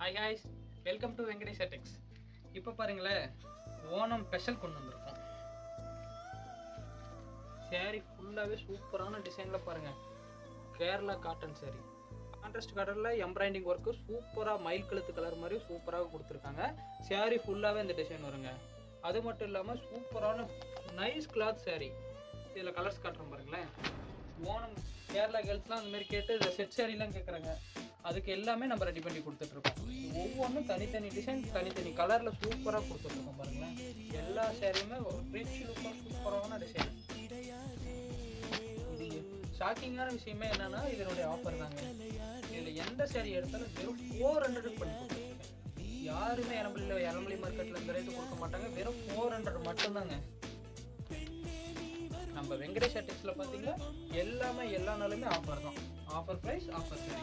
Hi ஹாய்ஸ், welcome to Venkatesh டெக்ஸ். இப்போ பாருங்களேன், Onam special கொண்டு வந்திருக்கோம். சேரீ ஃபுல்லாகவே சூப்பரான டிசைனில் பாருங்கள். கேரளா காட்டன் சேரீ, கான்ட்ராஸ்ட் கலரில் எம்ப்ராய்டிங் ஒர்க்கு சூப்பராக மயில் கழுத்து கலர் மாதிரி சூப்பராக கொடுத்துருக்காங்க. சேரீ ஃபுல்லாகவே இந்த டிசைன் வருங்க. அது மட்டும் இல்லாமல் சூப்பரான நைஸ் கிளாத் சேரீ. இதில் கலர்ஸ் காட்டுறோம் பாருங்களேன். ஓணம் கேரளா கேர்ள்ஸ்லாம் அந்த மாதிரி கேட்டு இந்த செட் சேரீலாம் கேட்குறாங்க. அதுக்கு எல்லாமே நம்ம ரெடி பண்ணி கொடுத்துட்ருக்கோம். ஒவ்வொன்றும் தனித்தனி டிசைன், தனித்தனி கலரில் சூப்பராக கொடுத்துட்ருக்கோம் பாருங்களேன். எல்லா சேரீயுமே ஒரு ரிச் லுக்காக சூப்பரான டிசைன். இது ஷாக்கிங்கான விஷயமே என்னென்னா இதனுடைய ஆஃபர் தாங்க. இதில் எந்த சேரீ எடுத்தாலும் வெறும் 400 பண்ணி கொடுத்துருக்கேன். யாருமே இளம்பலி மார்க்கெட்டில் இந்த ரேட்டு கொடுக்க மாட்டாங்க. வெறும் 400 மட்டும்தாங்க. நம்ம வெங்கடேஷ் டெக்ஸ்ல பார்த்தீங்கன்னா எல்லாமே எல்லா நாளுமே ஆஃபர் தான். Offer price, offer sari.